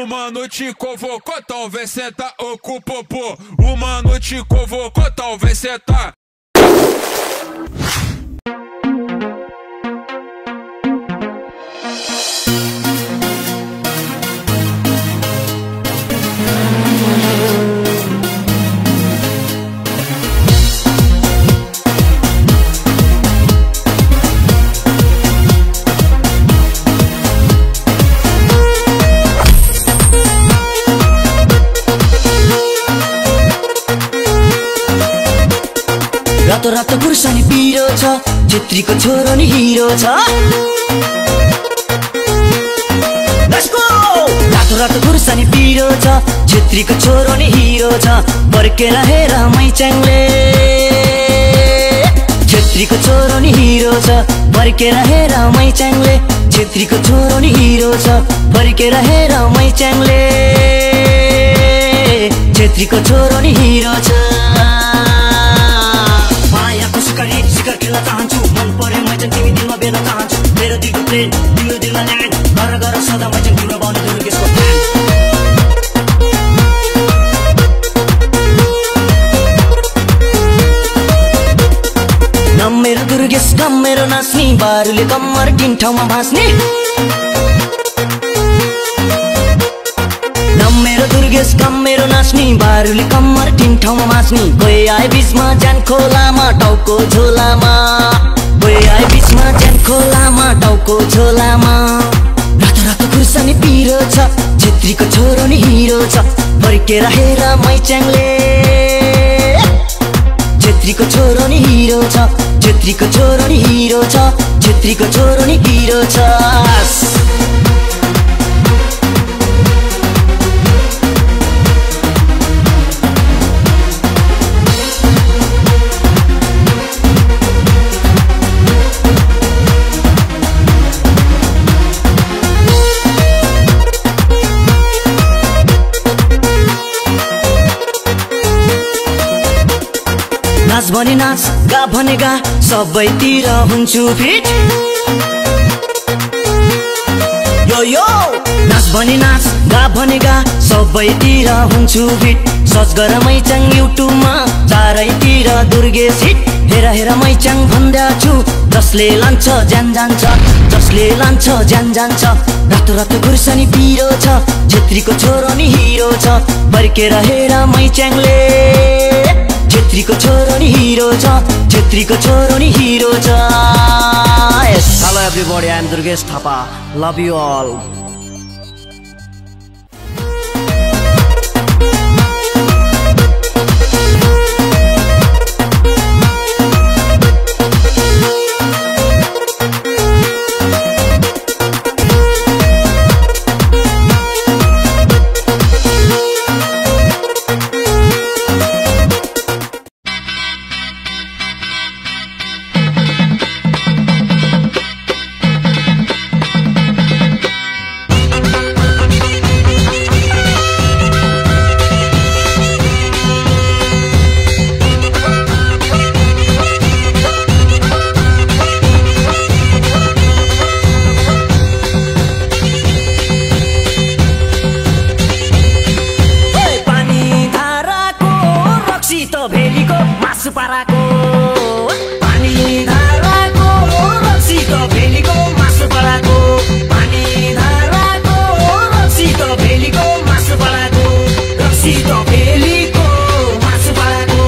Uma noite convocou, talvez senta o cu popô. Uma noite convocou, talvez senta. रातो रातो खुर्सानी पिरो छ छेत्रीको छोरो नि हिरो छ लेट्स गो रातो रातो खुर्सानी पिरो छ छेत्रीको छोरो नि हिरो छ बर्केर हेर मैच्याङले छेत्रीको छोरो नि हिरो छ बर्केर हेर मैच्याङले छेत्रीको छोरो नि हिरो छ बर्केर हेर मैच्याङले छेत्रीको छोरो नि हिरो छ शिखर खेल्न चाहन्छु मन परे मैचाङ तिमी दिलमा बेर्न चाहन्छु मेरो दिलको प्लेन तिम्रो दिलमा ल्यान्ड गर गर सदा मैचाङ तिम्रो बाउले दुर्गेशको प्लान नम मेरो दुर्गेश कम मेरो नाच्ने बारुले कम्मर तीन ठाउँमा भाँच्ने मेरो दुर्गेश कम मेरो नाच्ने बारुले कम्मर तीन ठाउँमा भाँच्ने कोही आए बिचमा ज्यान खोलामा टाउको झोलामा कोही आए बिचमा ज्यान खोलामा टाउको झोलामा रातो रातो खुर्सानी पिरो छ छेत्रीको छोरो नि हिरो छ फर्केर हेर मैच्याङले छेत्रीको छोरो नि हिरो छ छेत्रीको छोरो नि हिरो छ छेत्रीको छोरो नि हिरो छ नाच भने नाच गा भने गा सबैतिर हुन्छु फिट यो यो नाच भने नाच गा भने गा सबैतिर हुन्छु फिट सर्च गर मैचाङ युट्युबमा चारैतिर दुर्गेश हिट हेर हेर मैचाङ भन्दा छु जसले लान्छ ज्यान जान्छ जसले लान्छ ज्यान जान्छ रातो रातो खुर्सानी पिरो छ छेत्रीको छोरो नि हिरो छ बर्केर हेर मैच्याङले छेत्रीको छोरो नि हिरो छ छेत्रीको छोरो नि हिरो छ hello everybody I am Durgesh Thapa love you all भेलीको मासु पराको पानी धाराको रक्सी त भेलीको मासु पराको पानी धाराको रक्सी त भेलीको मासु पराको रक्सी त भेलीको मासु पराको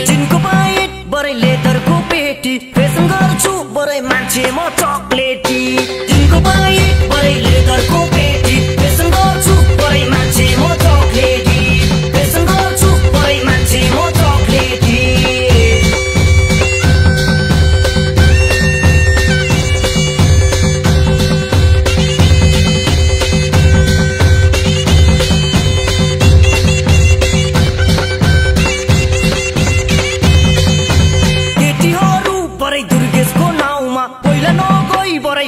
जिनको पाएट बरै लेदरको पेटी बरै मान्छे म चक्लेटी जिनको पाए बरै लेदरको पेटी फेसन गर्छु बरै मान्छे म चक्लेटी फेसन गर्छु बरै मान्छे म चक्लेटी केटीहरू बरै दुर्गेशको नाउँमा पहिला नगई बरै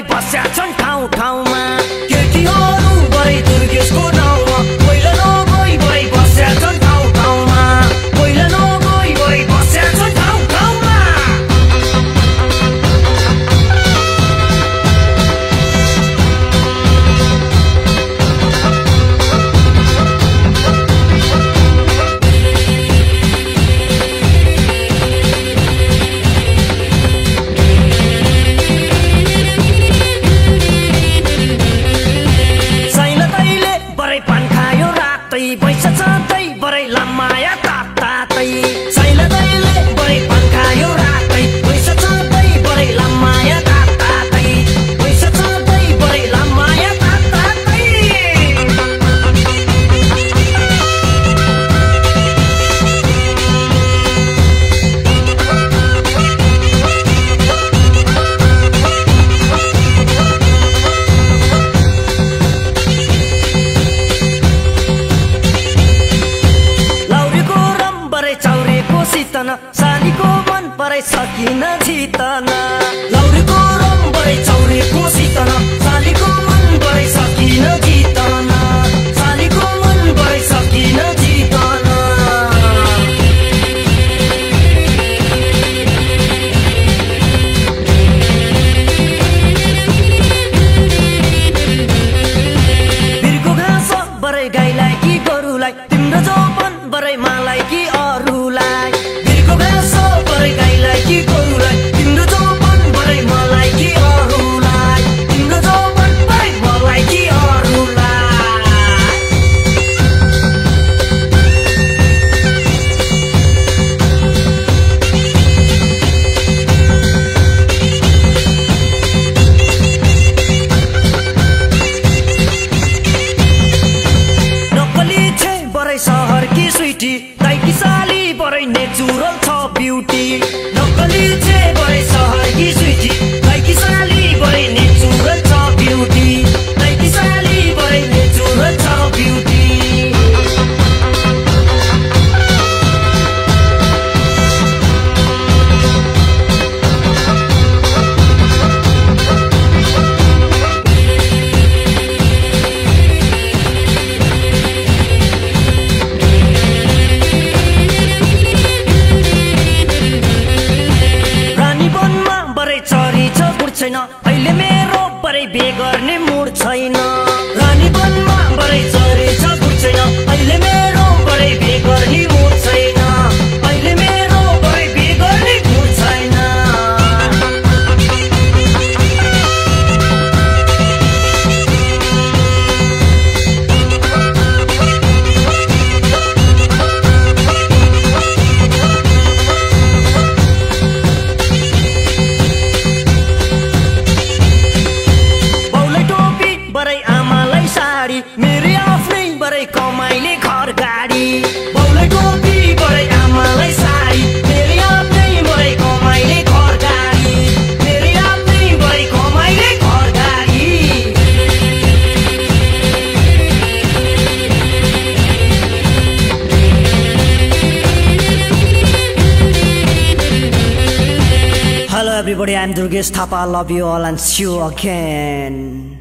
सितन सालीको मन पराई सकिन जितन लौरीको रम पराई चौरीको सितन सालीको मन पराई सकिन जितन सालीको मन पराई सकिन जितन बिरको घाँस बराई गाईलाई कि गोरुलाई तिम्रो जोपन बराई मलाई कि अरूलाई बिरको घाँस बराई गाईलाई कि गोरुलाई तिम्रो जोपन बराई मलाई कि अरूलाई तिम्रो जोपन बराई मलाई कि अरूलाई नक्कली छे बराई सहर कि स्विटी दाइकी साली बराई नेचुरल छ ब्युटी नक्कली छे बराई सहर कि स्विटी दाइकी साली बराई नेचुरल छ ब्युटी दाइकी साली बराई नेचुरल छ ब्युटी छैन अहिले मेरो बरै बे गर्ने मुड छैन रानी वनमा बरै चरे छ गुड छैन अहिले मेरो बरै बे गर्ने मुड छैन अहिले मेरो बरै बे गर्ने मुड छैन मेरै आफ्नै बरै कमाइले घर गाडी बाउलाई टोपी बरै आमालाई साडी मेरै आफ्नै बरै कमाइले घर गाडी मेरै आफ्नै बरै कमाइले घर गाडी Hello everybody, I'm Durgesh Thapa. I love you all and see you again.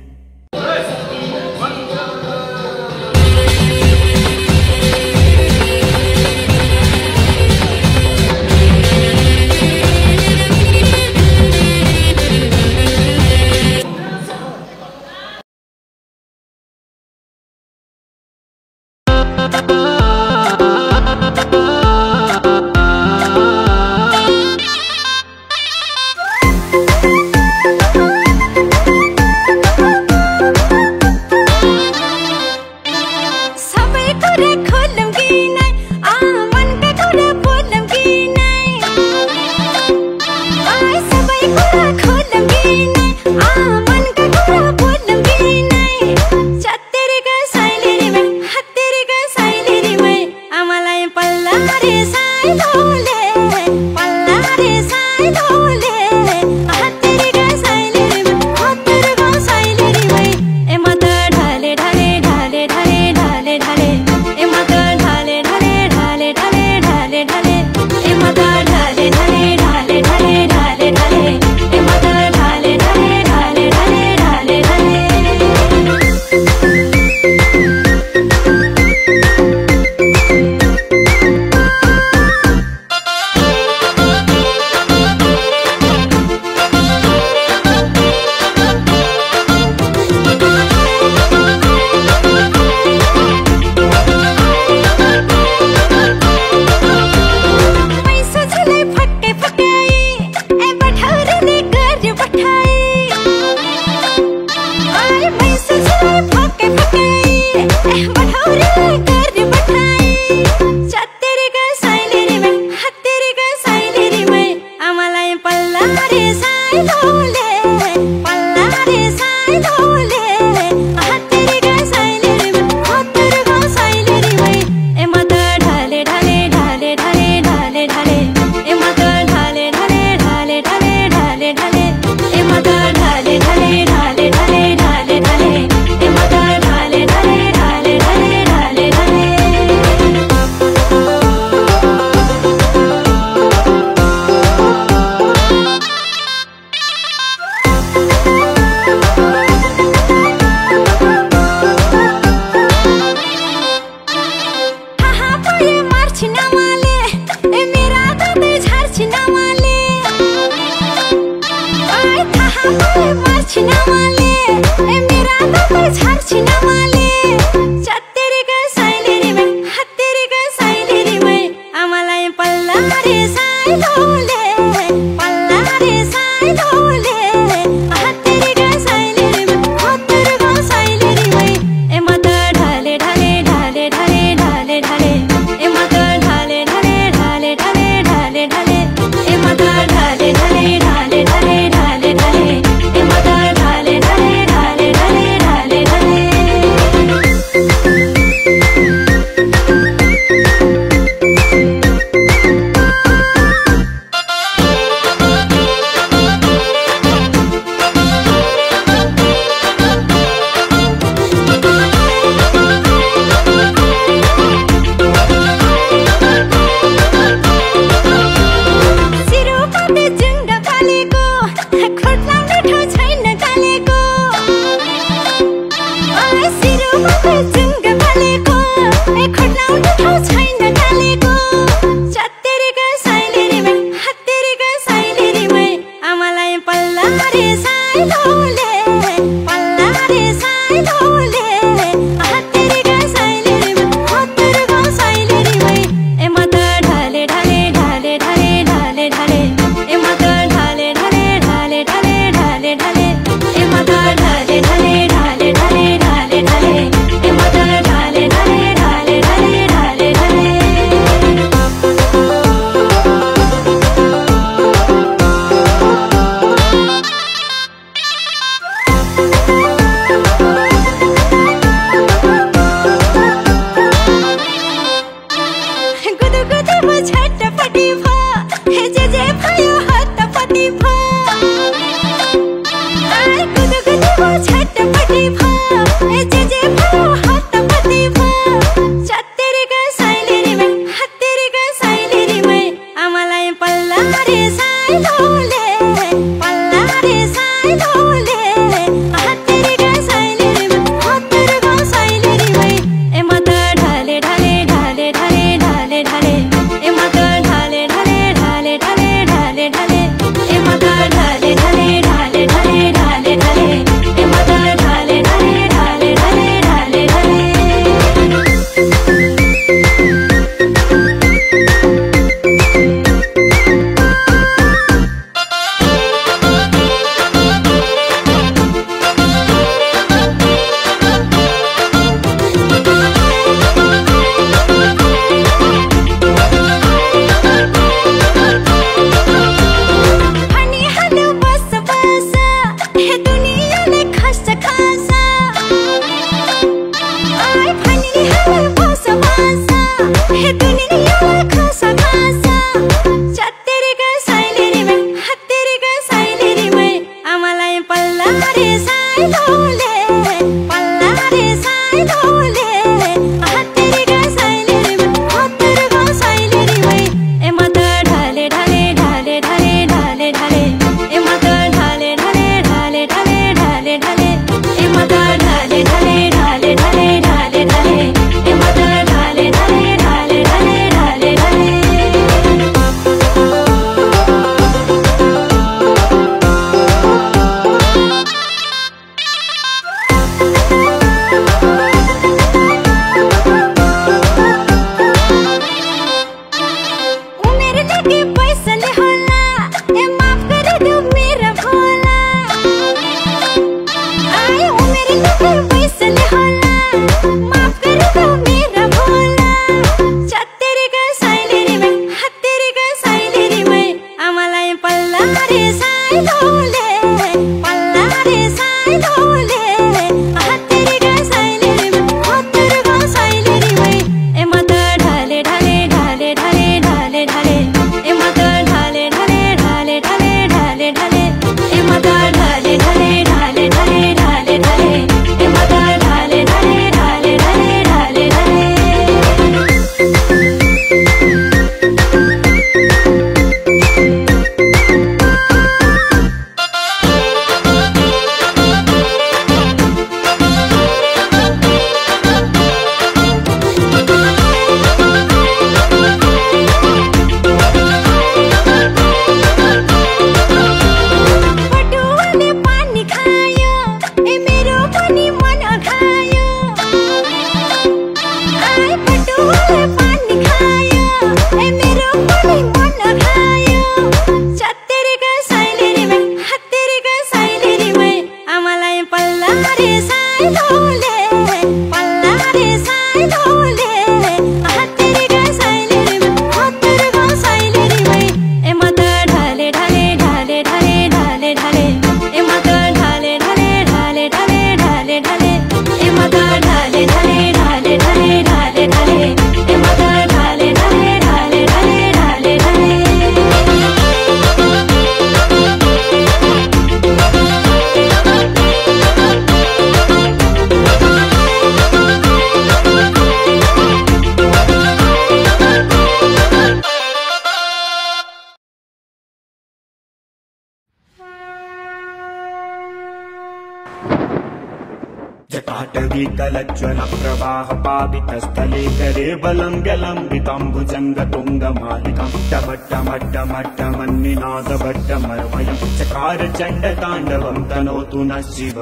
पाटवीकलज्ज्वल प्रवाह पावितस्थले करे बलं व्यलम्बिताम्बुजङ्गतुङ्गमालिकां टमट्टमट्टमट्टमन्निनादभट्टमर्वयं चकार चण्डताण्डवं तनोतु नः शिव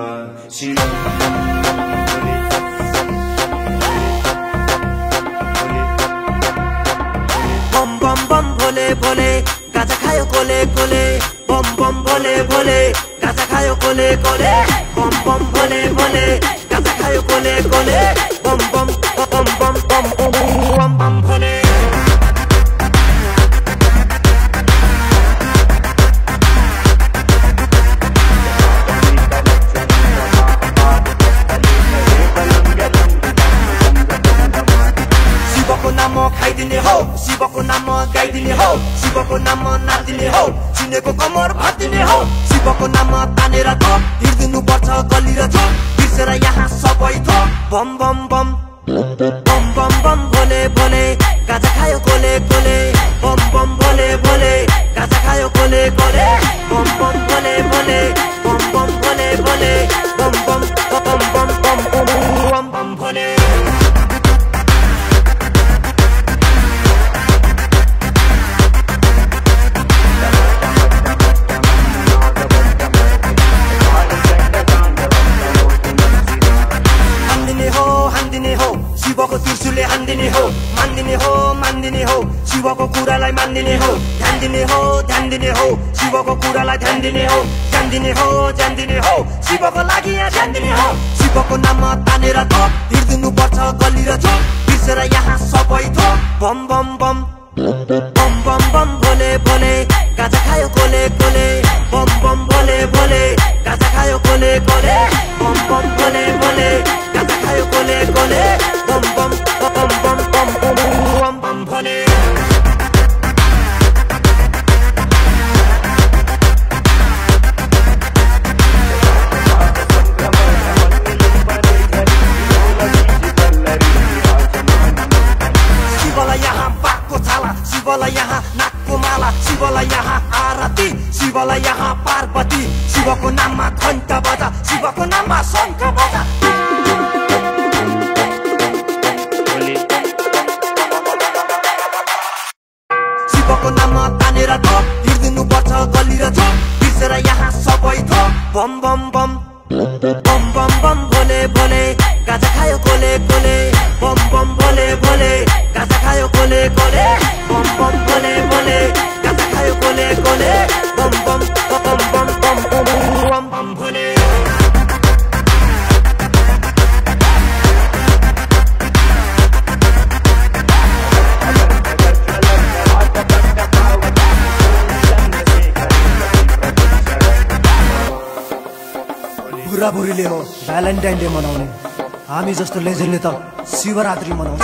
शिव। बम बम बम भोले भोले गाजा खायो कोले कोले बम बम भोले भोले गाजा खायो कोले कोले बम बम भोले भोले गाजा खायो कोले कोले बम बम बम बम बम बम बम भोले। शिवको नाम खाइदिने हो शिवको नाम गाइदिने हो शिवको नाम नाचिदिने हो चिनेको कमर भाँचिदिने हो शिवको नाम तानेर थो हिँड्दिनु पर्छ गली र छो बिर्सेर यहाँ सबै थो बम बम बम बम बम बम भोले भोले गाजा खायो कोले कोले बम बम भोले भोले गाजा खायो कोले कोले बम बम भोले भोले बम बम भोले भोले बम बम बम बम बम बम बम भोले। शिवको त्रिशूलले हान्दिने हो मान्दिने हो मान्दिने हो शिवको कुरालाई मान्दिने हो ध्यान दिने हो शिवको कुरालाई ध्यान दिने हो ध्यान दिने हो ध्यान दिने हो शिवको लागि यहाँ ध्यान दिने हो शिवको नाम तानेर थो हिँड्दिनु पर्छ गली र छो बिर्सेर यहाँ सबै थो बम बम बम बम बम बम भोले भोले गाजा खायो कोले कोले बम बम भोले भोले गाजा खायो कोले कोले बम बम भोले भोले गाजा खायो कोले कोले बम बम बम बम बम बम बम भोले। शिवलाई यहाँ पाकको छाला शिवलाई यहाँ नाकको माला शिवलाई यहाँ आरती शिवलाई यहाँ पार्वती शिवको नाममा घण्ट बजा शिवको नाममा शङ्ख बजा। शिवको नाम तानेर थो हिँड्दिनु पर्छ गली र छो बिर्सेर यहाँ सबै थो बम बम बम बम बम बम भोले भोले गाजा खायो कोले कोले बम बम भोले भोले गाजा खायो कोले कोले बम बम भोले भोले गाजा खायो कोले कोले बम बम बम बम बम बम बम भोले। बुढाबुढीले हो भ्यालेन्टाइन डे मनाउने हामी जस्तो लेजेन्डले त शिवरात्रि मनाउँछ।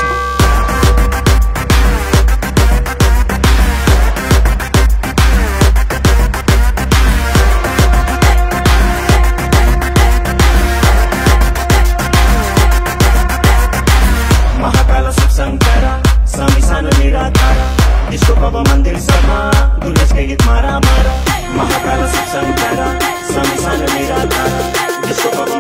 महाकाल शिव शङ्कर स्वामी सानो निराधार यसको भव मन्दिर सभा दुर्गेशकै गीत मारा मारा महाकाल शिव शङ्कर स्वामी सानो निराधार यसको भव